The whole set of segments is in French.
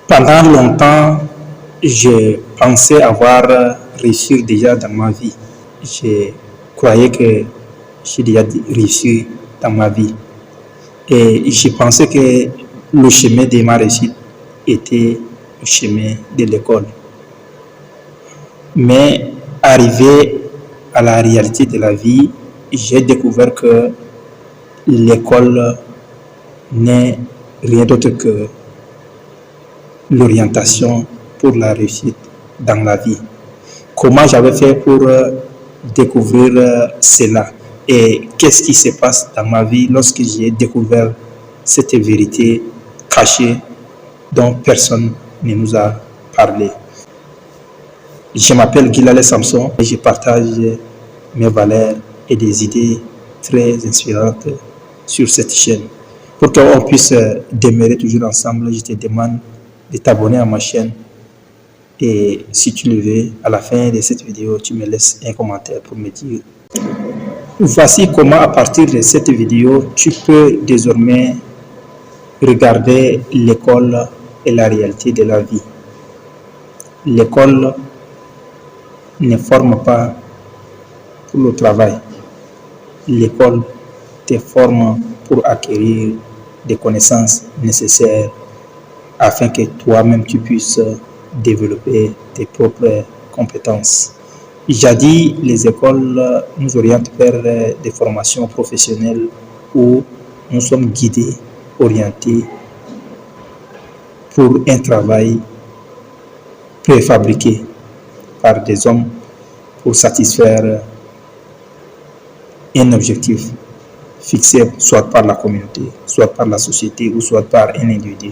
Pendant longtemps, je pensais avoir réussi déjà dans ma vie. Je croyais que j'ai déjà réussi dans ma vie. Et je pensais que le chemin de ma réussite était le chemin de l'école. Mais arrivé à la réalité de la vie, j'ai découvert que l'école n'est rien d'autre que l'orientation pour la réussite dans la vie. Comment j'avais fait pour découvrir cela et qu'est-ce qui se passe dans ma vie lorsque j'ai découvert cette vérité cachée dont personne ne nous a parlé. Je m'appelle Guilale Samson et je partage mes valeurs et des idées très inspirantes sur cette chaîne. Pour qu'on puisse demeurer toujours ensemble, je te demande de t'abonner à ma chaîne. Et si tu le veux, à la fin de cette vidéo, tu me laisses un commentaire pour me dire. Voici comment à partir de cette vidéo, tu peux désormais regarder l'école et la réalité de la vie. L'école ne forme pas pour le travail. L'école te forme pour acquérir des connaissances nécessaires afin que toi-même tu puisses développer tes propres compétences. Jadis, les écoles nous orientent vers des formations professionnelles où nous sommes guidés, orientés pour un travail préfabriqué par des hommes pour satisfaire un objectif fixé soit par la communauté, soit par la société ou soit par un individu.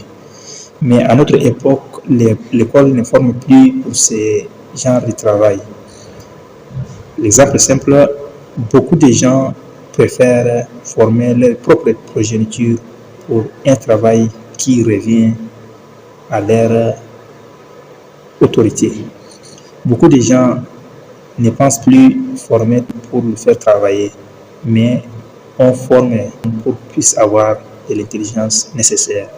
Mais à notre époque, l'école ne forme plus pour ces genres de travail. L'exemple simple, beaucoup de gens préfèrent former leur propre progéniture pour un travail qui revient à leur autorité. Beaucoup de gens ne pensent plus former pour le faire travailler, mais on forme pour qu'il puisse avoir de l'intelligence nécessaire.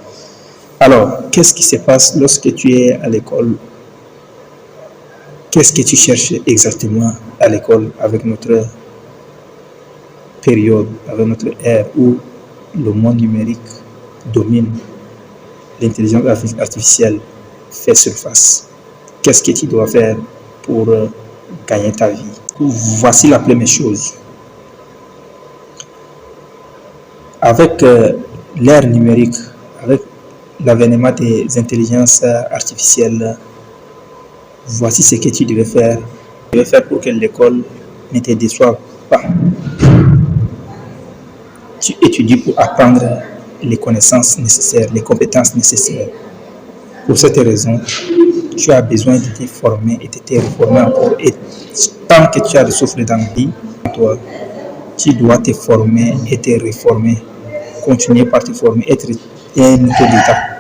Alors, qu'est-ce qui se passe lorsque tu es à l'école? Qu'est-ce que tu cherches exactement à l'école avec notre période, avec notre ère où le monde numérique domine, l'intelligence artificielle fait surface? Qu'est-ce que tu dois faire pour gagner ta vie? Voici la première chose. Avec l'ère numérique, avec l'avènement des intelligences artificielles, voici ce que tu devais faire. Tu devais faire pour que l'école ne te déçoive pas. Tu étudies pour apprendre les connaissances nécessaires, les compétences nécessaires. Pour cette raison, tu as besoin de te former et de te reformer encore. Et tant que tu as le souffle dans la vie, toi, tu dois te former et te réformer. Continuer par te former, être un autodidacte.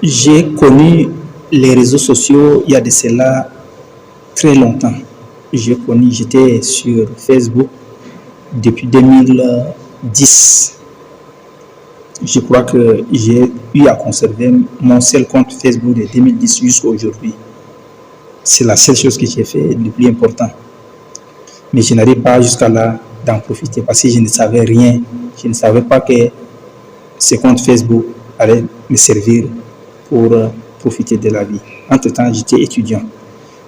J'ai connu les réseaux sociaux il y a de cela très longtemps. J'étais sur Facebook depuis 2010. Je crois que j'ai eu à conserver mon seul compte Facebook de 2010 jusqu'à aujourd'hui. C'est la seule chose que j'ai fait le plus important. Mais je n'arrive pas jusqu'à là d'en profiter parce que je ne savais rien. Je ne savais pas que ce compte Facebook allait me servir pour profiter de la vie. Entre-temps, j'étais étudiant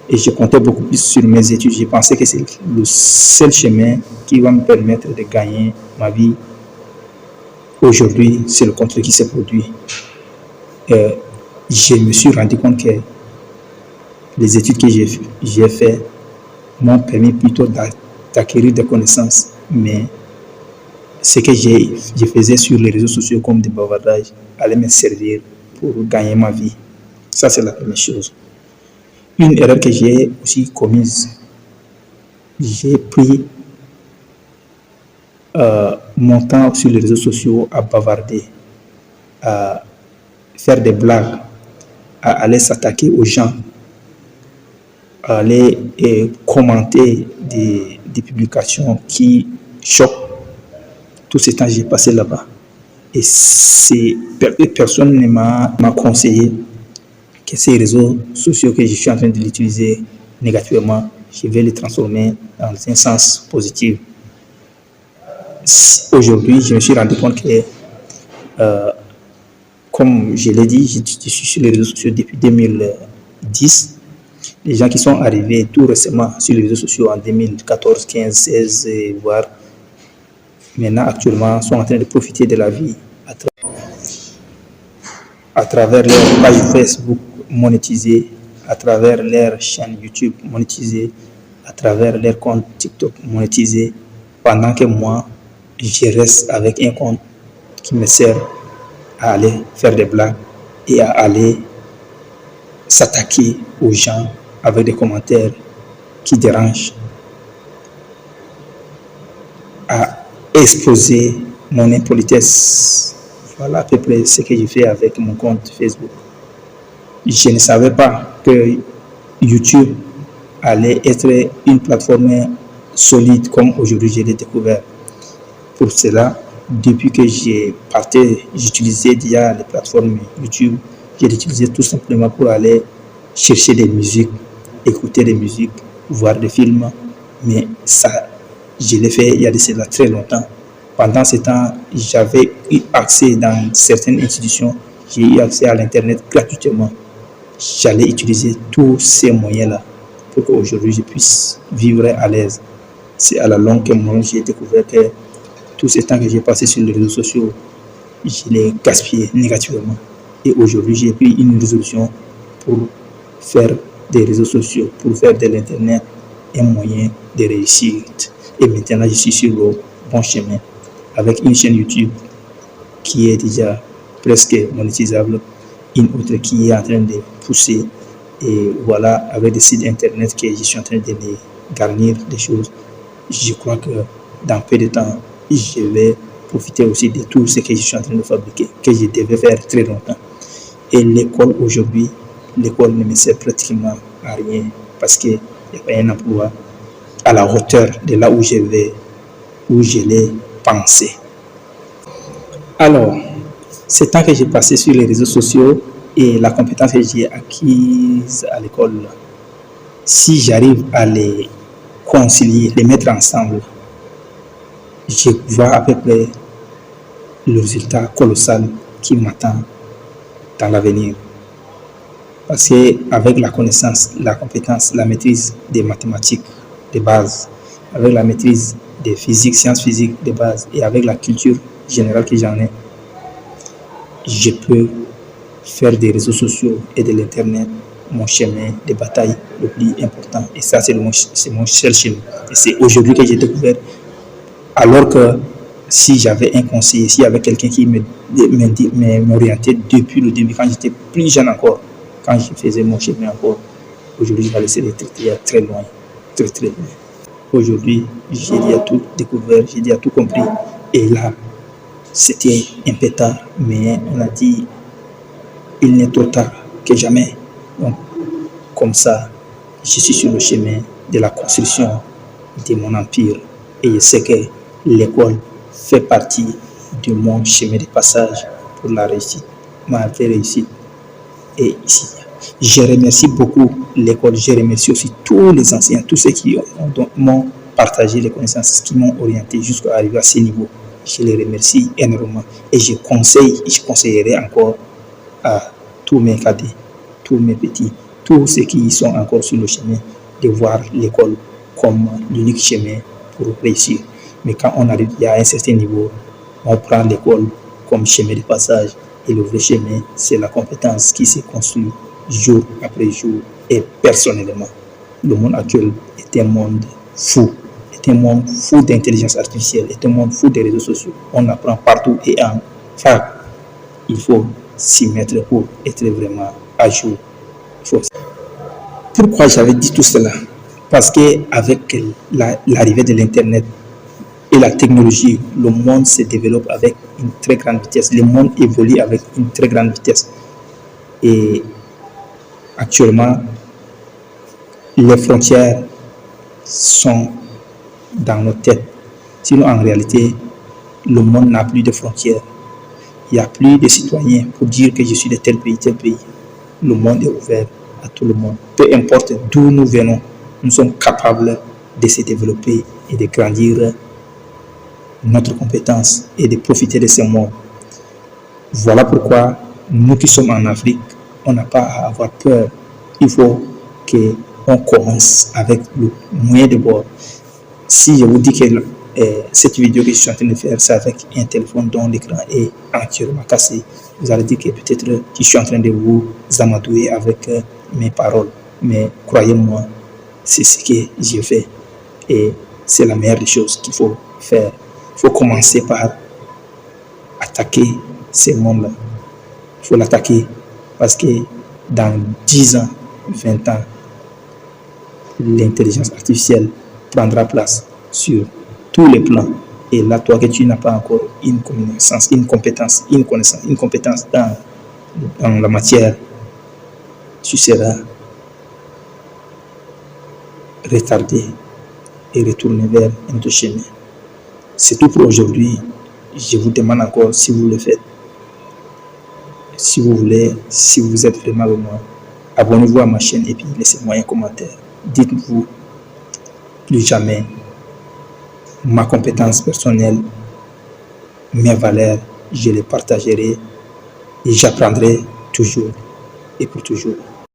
et je comptais beaucoup plus sur mes études. Je pensais que c'est le seul chemin qui va me permettre de gagner ma vie. Aujourd'hui, c'est le contraire qui s'est produit. Je me suis rendu compte que les études que j'ai faites m'ont permis plutôt d'acquérir des connaissances, mais ce que je faisais sur les réseaux sociaux comme des bavardages allait me servir pour gagner ma vie. Ça, c'est la première chose. Une erreur que j'ai aussi commise, j'ai pris mon temps sur les réseaux sociaux à bavarder, à faire des blagues, à aller s'attaquer aux gens, à aller commenter des publications qui choquent. Tout ce temps, j'ai passé là-bas. Et personne ne m'a conseillé que ces réseaux sociaux que je suis en train de l'utiliser négativement, je vais les transformer dans un sens positif. Aujourd'hui, je me suis rendu compte que, comme je l'ai dit, je suis sur les réseaux sociaux depuis 2010. Les gens qui sont arrivés tout récemment sur les réseaux sociaux en 2014, 15, 16, voire maintenant actuellement, sont en train de profiter de la vie à travers leur page Facebook monétisée, à travers leur chaîne YouTube monétisée, à travers leur compte TikTok monétisé, pendant que moi, je reste avec un compte qui me sert à aller faire des blagues et à aller s'attaquer aux gens avec des commentaires qui dérangent, à exposer mon impolitesse. Voilà à peu près ce que j'ai fait avec mon compte Facebook. Je ne savais pas que YouTube allait être une plateforme solide comme aujourd'hui je l'ai découvert. Pour cela, depuis que j'utilisais déjà les plateformes YouTube, je l'utilisais tout simplement pour aller chercher des musiques, écouter des musiques, voir des films. Mais ça, je l'ai fait il y a de cela très longtemps. Pendant ce temps, j'avais eu accès dans certaines institutions, j'ai eu accès à l'Internet gratuitement. J'allais utiliser tous ces moyens-là pour qu'aujourd'hui je puisse vivre à l'aise. C'est à la longue que moi j'ai découvert que tout ce temps que j'ai passé sur les réseaux sociaux, je l'ai gaspillé négativement. Et aujourd'hui, j'ai pris une résolution pour faire des réseaux sociaux, pour faire de l'Internet un moyen de réussite. Et maintenant, je suis sur le bon chemin avec une chaîne YouTube qui est déjà presque monétisable, une autre qui est en train de pousser. Et voilà, avec des sites Internet que je suis en train de les garnir des choses. Je crois que dans peu de temps, je vais profiter aussi de tout ce que je suis en train de fabriquer, que je devais faire très longtemps. Et l'école aujourd'hui, l'école ne me sert pratiquement à rien parce qu'il n'y a pas un emploi à la hauteur de là où je vais, où je l'ai pensé. Alors, ce temps que j'ai passé sur les réseaux sociaux et la compétence que j'ai acquise à l'école, si j'arrive à les concilier, les mettre ensemble, je vois à peu près le résultat colossal qui m'attend dans l'avenir. Parce qu'avec la connaissance, la compétence, la maîtrise des mathématiques de base, avec la maîtrise des physiques, sciences physiques de base et avec la culture générale que j'en ai, je peux faire des réseaux sociaux et de l'Internet mon chemin de bataille le plus important. Et ça, c'est mon seul chemin. Et c'est aujourd'hui que j'ai découvert. Alors que si j'avais un conseiller, s'il y avait quelqu'un qui m'orientait depuis le début, quand j'étais plus jeune encore, quand je faisais mon chemin encore, aujourd'hui, je vais laisser les très loin, très très loin. Aujourd'hui, j'ai déjà tout découvert, j'ai déjà tout compris. Et là, c'était un peu tard, mais on a dit, il n'est trop tard que jamais. Donc, comme ça, je suis sur le chemin de la construction de mon empire. Et je sais que l'école fait partie de mon chemin de passage pour la réussite, ma vraie réussite. Et ici, je remercie beaucoup l'école, je remercie aussi tous les enseignants, tous ceux qui m'ont partagé les connaissances, qui m'ont orienté jusqu'à arriver à ce niveau. Je les remercie énormément et je conseillerai encore à tous mes cadets, tous mes petits, tous ceux qui sont encore sur le chemin, de voir l'école comme l'unique chemin pour réussir. Mais quand on arrive à un certain niveau, on prend l'école comme chemin de passage. Et le vrai chemin, c'est la compétence qui se construit jour après jour. Et personnellement, le monde actuel est un monde fou. Est un monde fou d'intelligence artificielle, est un monde fou des réseaux sociaux. On apprend partout et en fac. Il faut s'y mettre pour être vraiment à jour. Pourquoi j'avais dit tout cela? Parce qu'avec l'arrivée de l'Internet et la technologie, le monde se développe avec une très grande vitesse. Le monde évolue avec une très grande vitesse. Et actuellement, les frontières sont dans nos têtes. Sinon, en réalité, le monde n'a plus de frontières. Il n'y a plus de citoyens pour dire que je suis de tel pays, tel pays. le monde est ouvert à tout le monde. Peu importe d'où nous venons, nous sommes capables de se développer et de grandir notre compétence et de profiter de ce monde. Voilà pourquoi nous qui sommes en Afrique, on n'a pas à avoir peur. Il faut qu'on commence avec le moyen de bord. Si je vous dis que cette vidéo que je suis en train de faire, c'est avec un téléphone dont l'écran est entièrement cassé, vous allez dire que peut-être je suis en train de vous amadouer avec mes paroles. Mais croyez-moi, c'est ce que j'ai fait. Et c'est la meilleure des choses qu'il faut faire. Il faut commencer par attaquer ce monde-là. Il faut l'attaquer parce que dans 10 ans, 20 ans, l'intelligence artificielle prendra place sur tous les plans. Et là, toi que tu n'as pas encore une connaissance, une compétence dans la matière, tu seras retardé et retourné vers un autre chemin. C'est tout pour aujourd'hui. Je vous demande encore si vous le faites. Si vous voulez, si vous êtes vraiment avec moi, abonnez-vous à ma chaîne et puis laissez-moi un commentaire. Dites-vous, plus jamais, ma compétence personnelle, mes valeurs, je les partagerai et j'apprendrai toujours et pour toujours.